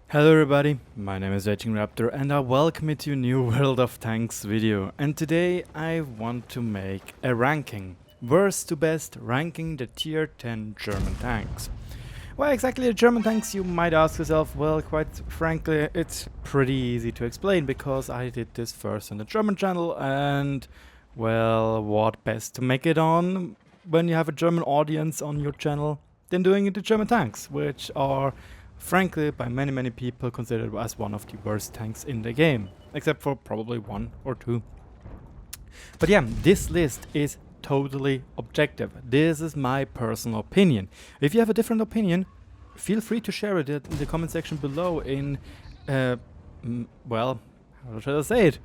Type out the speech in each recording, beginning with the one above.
Hello everybody, my name is RagingRaptor and I welcome you to a new World of Tanks video. And today I want to make a ranking, worst to best, ranking the tier 10 German tanks. Why exactly the German tanks, you might ask yourself? Well, quite frankly, it's pretty easy to explain because I did this first on the German channel and, well, what best to make it on when you have a German audience on your channel than doing it to German tanks, which are frankly by many people considered as one of the worst tanks in the game, except for probably one or two. But yeah, this list is totally objective. This is my personal opinion. If you have a different opinion, feel free to share it in the comment section below in, well, how should I say it?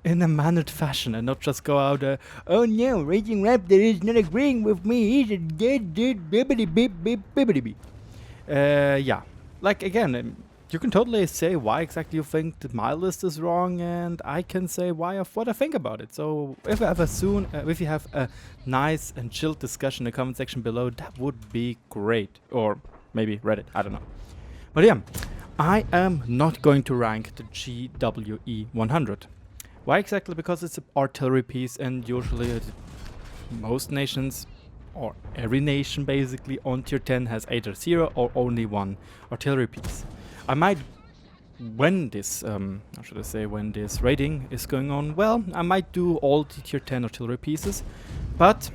In a mannered fashion and not just go out, oh no, RagingRaptor is not agreeing with me, he's a dead bibbidi bip bip bibbidi bip. Yeah. Like, again, you can totally say why exactly you think that my list is wrong, and I can say what I think about it. So if you have a nice and chilled discussion in the comment section below, that would be great. Or maybe Reddit, I don't know. But yeah, I am not going to rank the GWE 100. Why exactly? Because it's an artillery piece, and usually most nations, or every nation basically on tier 10 has either 0 or only one artillery piece. I might, when this, how should I say, when this rating is going on, well, I might do all the tier 10 artillery pieces, but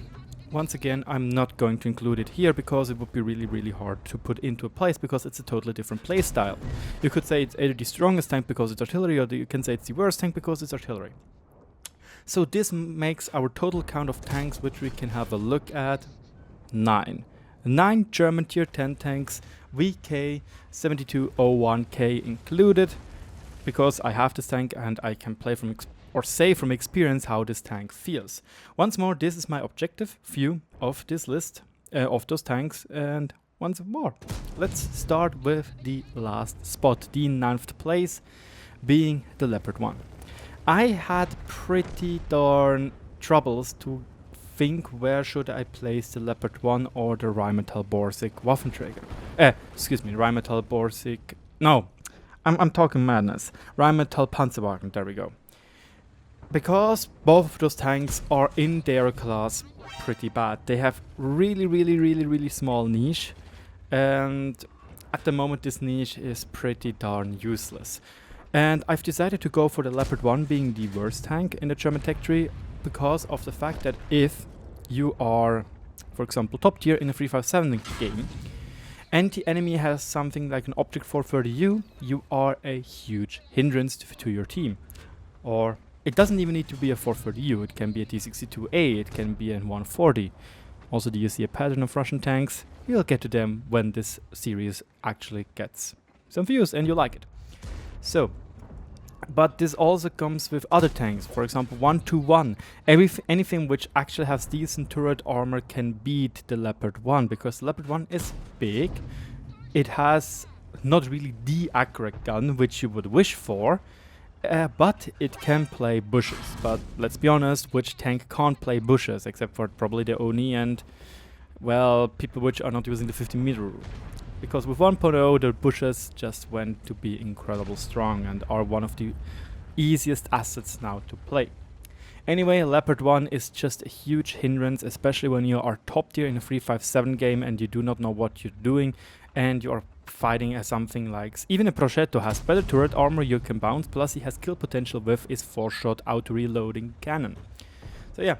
once again, I'm not going to include it here because it would be really hard to put into a place because it's a totally different play style. You could say it's either the strongest tank because it's artillery, or you can say it's the worst tank because it's artillery. So this makes our total count of tanks, which we can have a look at, 9. 9 German tier 10 tanks, VK 7201K included, because I have this tank and I can play from say from experience how this tank feels. Once more, this is my objective view of this list of those tanks, and once more, let's start with the last spot, the 9th place, being the Leopard 1. I had pretty darn troubles to think where should I place the Leopard 1 or the Rheinmetall Pzw Waffenträger. Excuse me, Rheinmetall Pzw. No, I'm talking madness. Rheinmetall Panzerwagen, there we go. Because both of those tanks are in their class pretty bad. They have really small niche, and at the moment this niche is pretty darn useless. And I've decided to go for the Leopard 1 being the worst tank in the German tech tree because of the fact that if you are, for example, top tier in a 357 game and the enemy has something like an Object 430U, you are a huge hindrance to your team. Or it doesn't even need to be a 430U, it can be a T62A, it can be a 140. Also, do you see a pattern of Russian tanks? We'll get to them when this series actually gets some views and you like it. So, but this also comes with other tanks, for example 121. Anything which actually has decent turret armor can beat the Leopard 1, because the Leopard 1 is big, it has not really the accurate gun which you would wish for, but it can play bushes. But let's be honest, which tank can't play bushes except for probably the Oni and, well, people which are not using the 50-meter rule. Because with 1.0 the bushes just went to be incredibly strong and are one of the easiest assets now to play. Anyway, Leopard 1 is just a huge hindrance, especially when you are top tier in a 357 game and you do not know what you're doing and you are fighting as something like even a Procede has better turret armor you can bounce, plus he has kill potential with his 4-shot auto-reloading cannon. So yeah.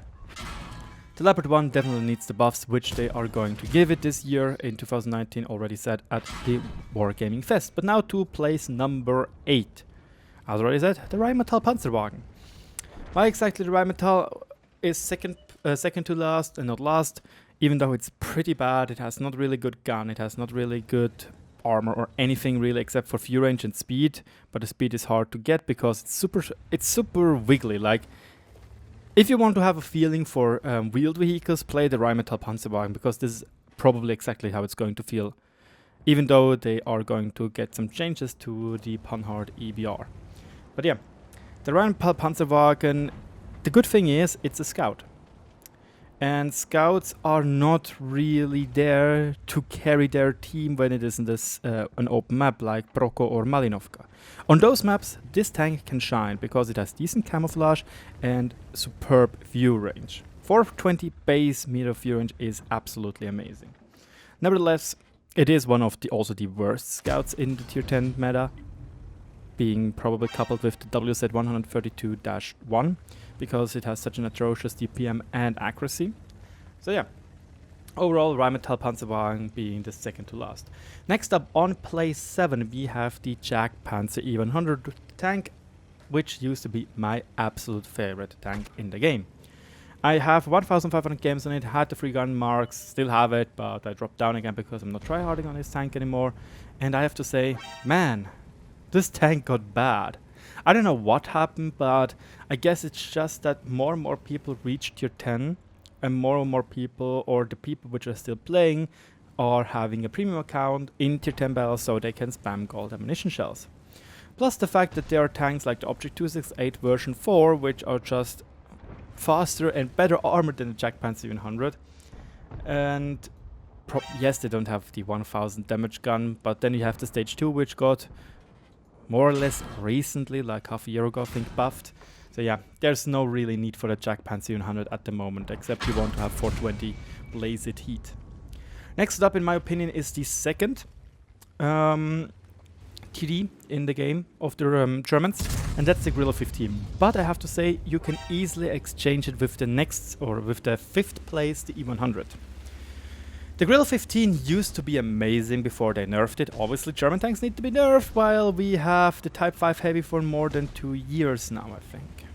The Leopard 1 definitely needs the buffs, which they are going to give it this year in 2019, already said at the Wargaming Fest. But now to place number 8. As already said, the Rheinmetall Panzerwagen. Why exactly the Rheinmetall is second to last and not last, even though it's pretty bad, it has not really good gun, it has not really good armor or anything really except for view range and speed, but the speed is hard to get because it's super wiggly, like if you want to have a feeling for wheeled vehicles, play the Rheinmetall Panzerwagen, because this is probably exactly how it's going to feel, even though they are going to get some changes to the Panhard EBR. But yeah, the Rheinmetall Panzerwagen, the good thing is it's a scout. And scouts are not really there to carry their team when it is in this an open map like Broko or Malinovka. On those maps, this tank can shine because it has decent camouflage and superb view range. 420 base meter view range is absolutely amazing. Nevertheless, it is one of the also the worst scouts in the tier 10 meta, being probably coupled with the WZ132-1 because it has such an atrocious DPM and accuracy. So yeah, overall Rheinmetall Pzw being the second to last. Next up on place 7 we have the Jagdpanzer E100 tank, which used to be my absolute favorite tank in the game. I have 1500 games on it, had the free gun marks, still have it, but I dropped down again because I'm not tryharding on this tank anymore. And I have to say, man, this tank got bad. I don't know what happened, but I guess it's just that more and more people reach tier 10 and more people, or the people which are still playing, are having a premium account in tier 10 battles so they can spam gold ammunition shells. Plus the fact that there are tanks like the Object 268 version 4 which are just faster and better armored than the Jagdpanzer E100. And yes, they don't have the 1000 damage gun, but then you have the stage 2 which got more or less recently, like half a year ago, I think, buffed. So yeah, there's no really need for the Jagdpanzer E100 at the moment, except you want to have 420 blazed heat. Next up, in my opinion, is the second TD in the game of the Germans, and that's the Grille 15. But I have to say, you can easily exchange it with the next, or with the 5th place, the E100. The Grille 15 used to be amazing before they nerfed it. Obviously, German tanks need to be nerfed, while we have the Type 5 Heavy for more than 2 years now, I think.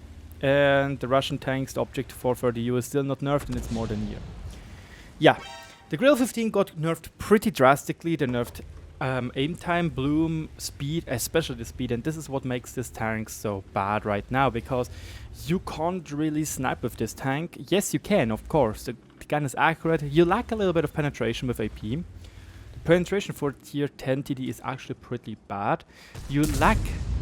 And the Russian tanks, the Object 430U, is still not nerfed, and it's more than a year. Yeah, the Grille 15 got nerfed pretty drastically. They nerfed aim time, bloom, speed, especially the speed, and this is what makes this tank so bad right now, because you can't really snipe with this tank. Yes, you can, of course. The gun is accurate. You lack a little bit of penetration with AP. The penetration for tier 10 TD is actually pretty bad. You lack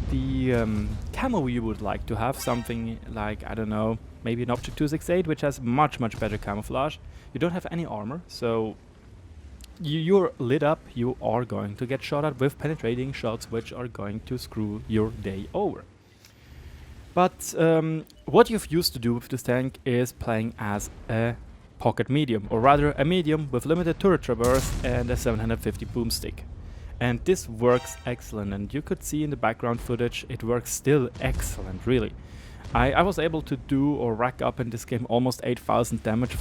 the camo you would like to have, something like, I don't know, maybe an Object 268, which has much better camouflage. You don't have any armor, so you're lit up. You are going to get shot at with penetrating shots, which are going to screw your day over. But what you've used to do with this tank is playing as a pocket medium, or rather a medium with limited turret traverse and a 750 boomstick. And this works excellent, and you could see in the background footage it works still excellent, really. I was able to do or rack up in this game almost 8000 damage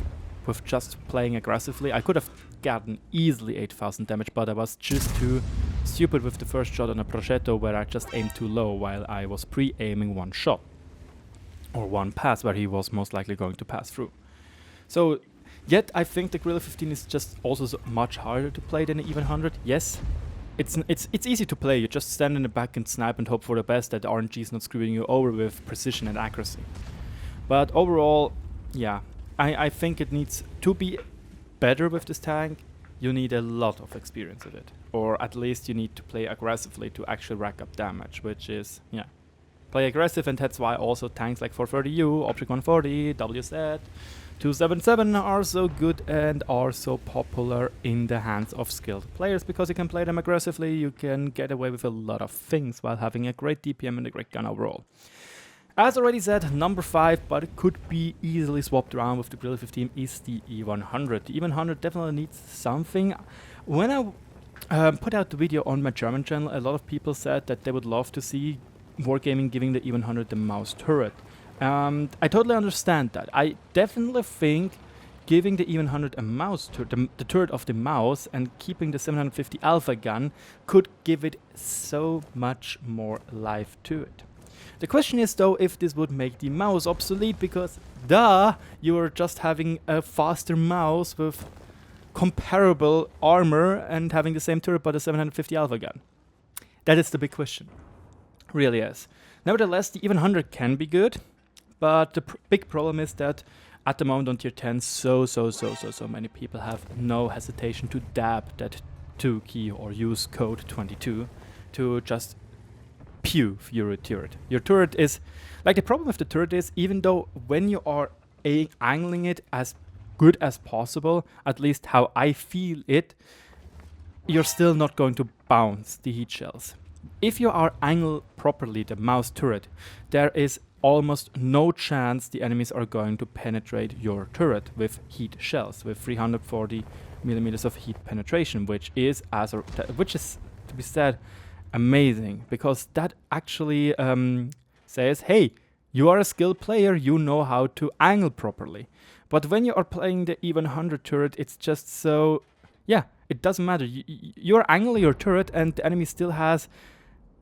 with just playing aggressively. I could have gotten easily 8000 damage, but I was just too stupid with the first shot on a Procede where I just aimed too low while I was pre-aiming one shot. Or one pass where he was most likely going to pass through. So, yet I think the Grille 15 is just also so much harder to play than the E100. Yes, it's easy to play. You just stand in the back and snipe and hope for the best that the RNG is not screwing you over with precision and accuracy. But overall, yeah, I think it needs to be better with this tank. You need a lot of experience with it. Or at least you need to play aggressively to actually rack up damage, which is, yeah, play aggressive, and that's why also tanks like 430U, Object 140, WZ, 277 are so good and are so popular in the hands of skilled players, because you can play them aggressively, you can get away with a lot of things while having a great DPM and a great gun overall. As already said, number 5, but it could be easily swapped around with the Grille 15, is the E100. The E100 definitely needs something. When I put out the video on my German channel, a lot of people said that they would love to see Wargaming giving the E100 the mouse turret. I totally understand that. I definitely think giving the E100 a mouse the turret of the mouse and keeping the 750 Alpha gun could give it so much more life to it. The question is though if this would make the mouse obsolete, because you are just having a faster mouse with comparable armor and having the same turret but a 750 Alpha gun. That is the big question. Really is. Nevertheless, the E100 can be good, but the big problem is that at the moment on tier 10 so many people have no hesitation to dab that 2 key or use code 22 to just pew your turret. Your turret is, like, the problem with the turret is, even though when you are angling it as good as possible, at least how I feel it, you're still not going to bounce the heat shells. If you are angled properly the mouse turret, there is almost no chance the enemies are going to penetrate your turret with heat shells, with 340 millimeters of heat penetration, which is to be said amazing, because that actually says, hey, you are a skilled player, you know how to angle properly. But when you are playing the E100 turret, it's just so, yeah, it doesn't matter. You're angling your turret and the enemy still has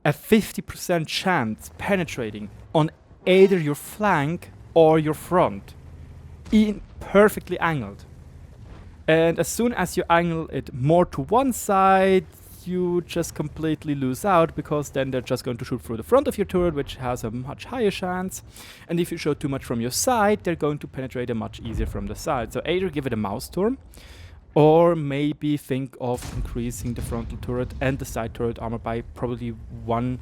a 50% chance penetrating on either your flank or your front, perfectly angled. And as soon as you angle it more to one side, you just completely lose out, because then they're just going to shoot through the front of your turret, which has a much higher chance. And if you shoot too much from your side, they're going to penetrate it much easier from the side. So either give it a mouse turn, or maybe think of increasing the frontal turret and the side turret armor by probably 10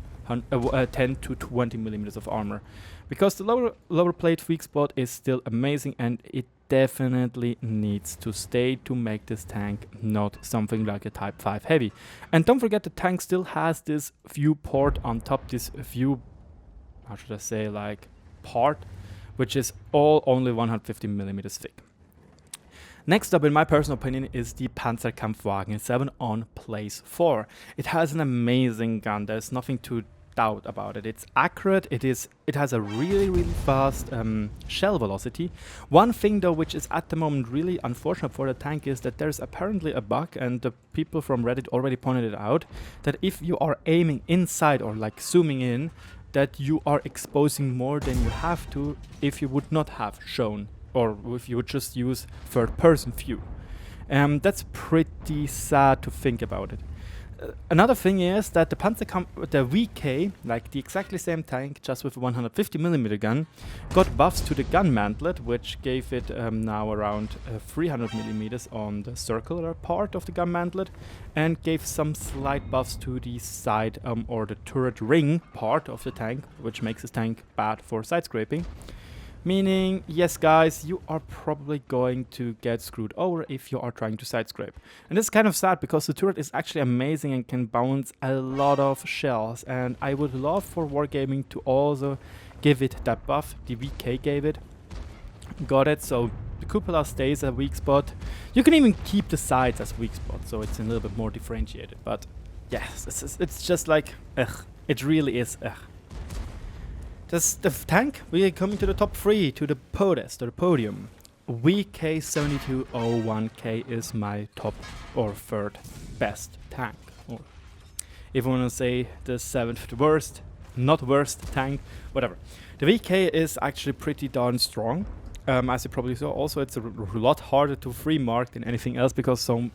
to 20 millimeters of armor, because the lower plate weak spot is still amazing, and it definitely needs to stay to make this tank not something like a Type 5 heavy. And don't forget, the tank still has this viewport on top, this view, how should I say, like part, which is only 150 millimeters thick. Next up, in my personal opinion, is the Pz.Kpfw 7 on place 4. It has an amazing gun, there's nothing to doubt about it. It's accurate, it has a really fast shell velocity. One thing though, which is at the moment really unfortunate for the tank, is that there's apparently a bug, and the people from Reddit already pointed it out, that if you are aiming inside or like zooming in, that you are exposing more than you have to if you would not have shown, or if you would just use third-person view. That's pretty sad to think about it. Another thing is that the VK, like the exactly same tank, just with a 150mm gun, got buffs to the gun mantlet, which gave it now around 300mm on the circular part of the gun mantlet, and gave some slight buffs to the side or the turret ring part of the tank, which makes this tank bad for side scraping. Meaning, yes guys, you are probably going to get screwed over if you are trying to side scrape. And it's kind of sad, because the turret is actually amazing and can bounce a lot of shells, and I would love for Wargaming to also give it that buff. The VK gave it, got it, so the cupola stays a weak spot. You can even keep the sides as weak spot, so it's a little bit more differentiated. But yes, it's just like, ugh, it really is, ugh. That's the tank. We are coming to the top 3, to the podest, or the podium. VK7201K is my top or third best tank. Or if you want to say the 7th worst, not worst tank, whatever. The VK is actually pretty darn strong. As you probably saw, also it's a lot harder to free mark than anything else, because so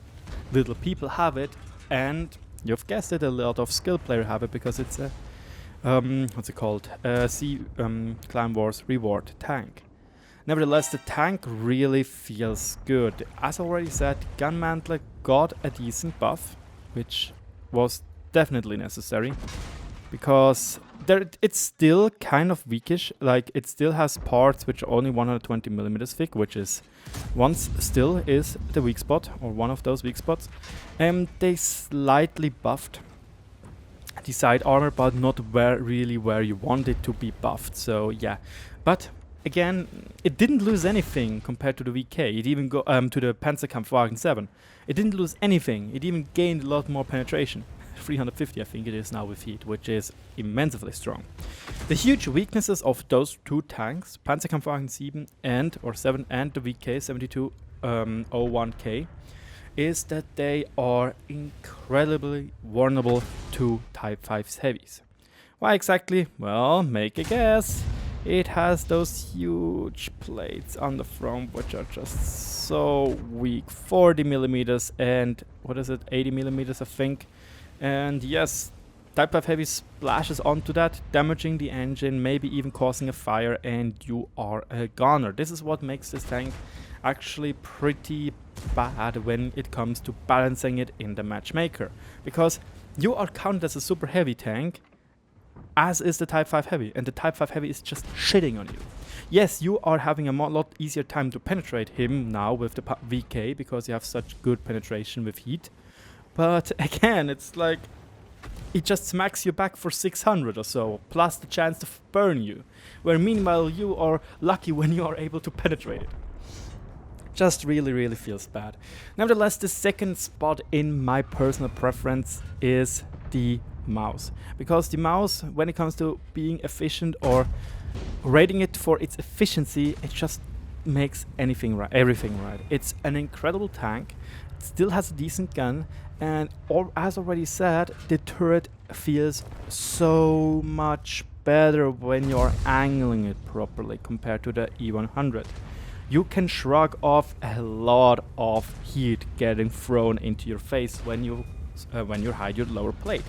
little people have it. And you've guessed it, a lot of skilled players have it, because it's a what's it called? Clan Wars reward tank. Nevertheless, the tank really feels good. As already said, gun mantlet got a decent buff, which was definitely necessary, because it's still kind of weakish. Like, it still has parts which are only 120mm thick, which is still is the weak spot, or one of those weak spots. They slightly buffed the side armor, but not really where you want it to be buffed. So yeah, but again, it didn't lose anything compared to the VK. It even to the Pz.Kpfw 7. It didn't lose anything. It even gained a lot more penetration. 350, I think it is now with heat, which is immensely strong. The huge weaknesses of those two tanks, Pz.Kpfw 7 and the VK 7201K, is that they are incredibly vulnerable to Type 5 heavies. Why exactly? Well, make a guess. It has those huge plates on the front, which are just so weak. 40mm and, what is it, 80mm I think. And yes, Type 5 heavy splashes onto that, damaging the engine, maybe even causing a fire, and you are a goner. This is what makes this tank actually pretty bad when it comes to balancing it in the matchmaker, because you are counted as a super heavy tank, as is the Type 5 Heavy, and the Type 5 Heavy is just shitting on you. Yes, you are having a lot easier time to penetrate him now with the VK because you have such good penetration with heat. But again, it's like it just smacks you back for 600 or so, plus the chance to burn you. Where meanwhile you are lucky when you are able to penetrate it. Just really feels bad. Nevertheless, the second spot in my personal preference is the mouse. Because the mouse, when it comes to being efficient or rating it for its efficiency, it just makes everything right. It's an incredible tank, it still has a decent gun, and as already said, the turret feels so much better when you're angling it properly compared to the E100. You can shrug off a lot of heat getting thrown into your face when you hide your lower plate.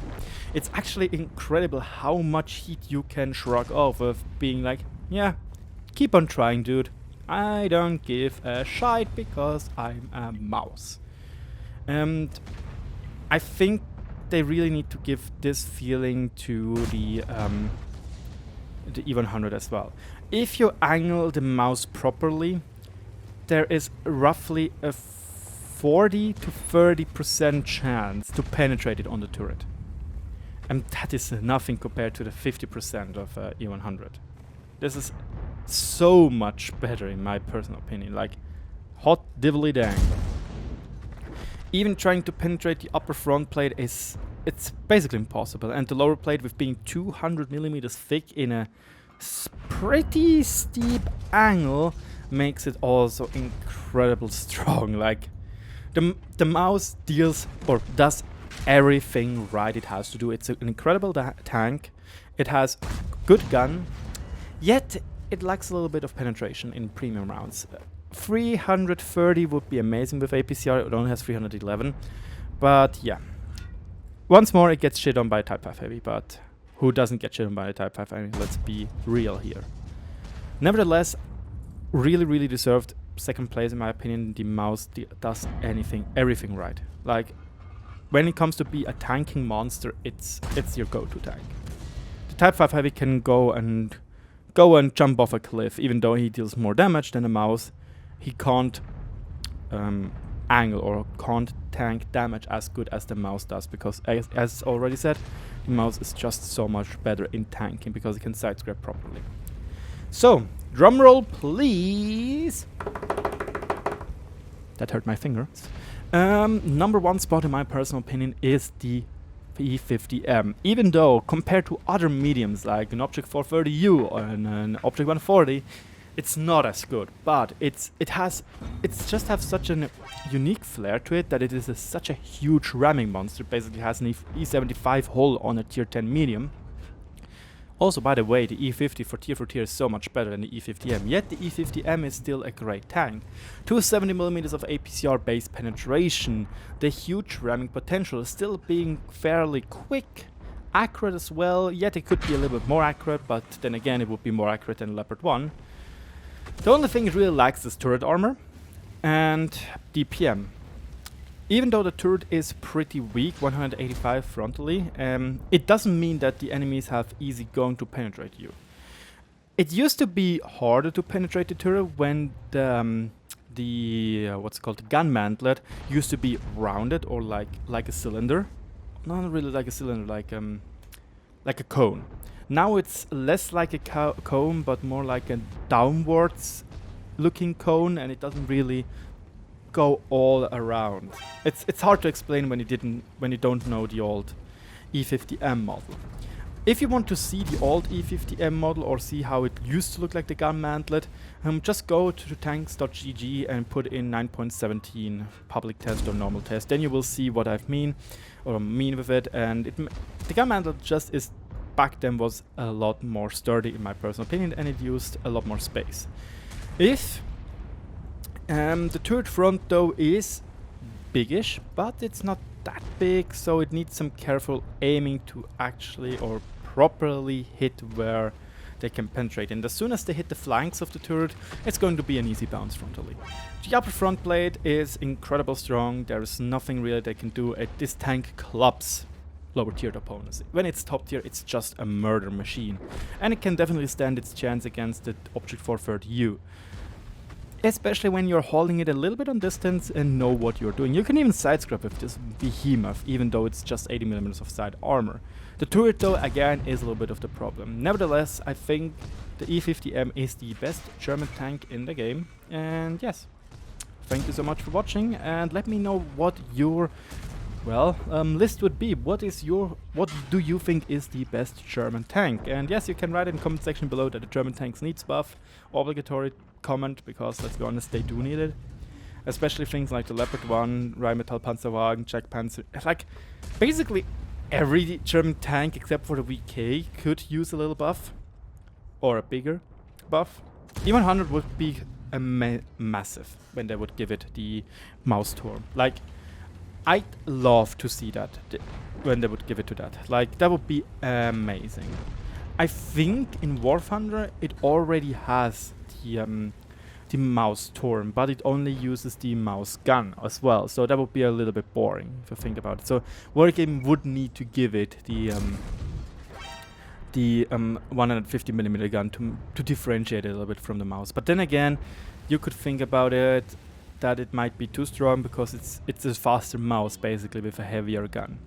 It's actually incredible how much heat you can shrug off of being like, yeah, keep on trying, dude. I don't give a shite because I'm a mouse. And I think they really need to give this feeling to the E100 as well. If you angle the mouse properly, there is roughly a 40 to 30% chance to penetrate it on the turret. And that is nothing compared to the 50% of E100. This is so much better in my personal opinion, like hot diddly dang. Even trying to penetrate the upper front plate it's basically impossible, and the lower plate with being 200 millimeters thick in a pretty steep angle makes it also incredibly strong. Like the mouse deals or does everything right it has to do. It's an incredible tank. It has good gun, yet it lacks a little bit of penetration in premium rounds. 330 would be amazing with APCR. It only has 311, but yeah. Once more, it gets shit on by Type 5 Heavy, but who doesn't get shit on by a Type 5 Heavy? Let's be real here. Nevertheless, really deserved second place in my opinion. The mouse does everything right. Like, when it comes to be a tanking monster, it's your go-to tank. The Type 5 Heavy can go and jump off a cliff, even though he deals more damage than a mouse. He can't angle or can't tank damage as good as the mouse does, because as already said, the mouse is just so much better in tanking because it can side scrap properly. So, drum roll please. That hurt my fingers. Number one spot in my personal opinion is the E50M. Even though compared to other mediums like an Object 430U or an Object 140, it's not as good, but it just has such a unique flair to it that it is such a huge ramming monster. Basically has an E75 hull on a tier 10 medium. Also, by the way, the E50 for tier is so much better than the E50M, yet the E50M is still a great tank. 270mm of APCR base penetration, the huge ramming potential, still being fairly quick, accurate as well, yet it could be a little bit more accurate, but then again it would be more accurate than Leopard 1. The only thing it really lacks is turret armor and DPM. Even though the turret is pretty weak, 185 frontally, it doesn't mean that the enemies have easy going to penetrate you. It used to be harder to penetrate the turret when the what's called the gun mantlet used to be rounded or like a cylinder. Not really like a cylinder, like a cone. Now it's less like a cone, but more like a downwards looking cone, and it doesn't really go all around. It's hard to explain when you don't know the old E50M model. If you want to see the old E50M model or see how it used to look like the gun mantlet, just go to tanks.gg and put in 9.17 public test or normal test. Then you will see what I mean with it. And the gun mantlet just is back then was a lot more sturdy in my personal opinion, and it used a lot more space. If the turret front though is biggish, but it's not that big, so it needs some careful aiming to actually or properly hit where they can penetrate. And as soon as they hit the flanks of the turret, it's going to be an easy bounce frontally. The upper front plate is incredibly strong. There is nothing really they can do. This tank clubs lower tiered opponents. When it's top tier, it's just a murder machine, and it can definitely stand its chance against the Object 430U. Especially when you're holding it a little bit on distance and know what you're doing. You can even side scrap with this behemoth, even though it's just 80mm of side armor. The turret though, again, is a little bit of the problem. Nevertheless, I think the E50M is the best German tank in the game. And yes, thank you so much for watching, and let me know what your list would be. What do you think is the best German tank? And yes, you can write in the comment section below that the German tanks needs buff. Obligatory comment, because let's be honest, they do need it. Especially things like the Leopard 1, Rheinmetall Pzw, Jagdpanzer. Like, basically every German tank except for the VK could use a little buff. Or a bigger buff. E100 would be a massive when they would give it the mouse torn. Like, I'd love to see that when they would give it to that. Like, that would be amazing. I think in War Thunder it already has the mouse torn, but it only uses the mouse gun as well. So that would be a little bit boring if you think about it. So Wargame would need to give it the 150mm gun to differentiate it a little bit from the mouse. But then again, you could think about it that it might be too strong because it's a faster mouse basically with a heavier gun.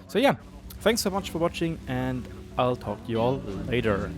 So yeah, thanks so much for watching, and I'll talk to you all later.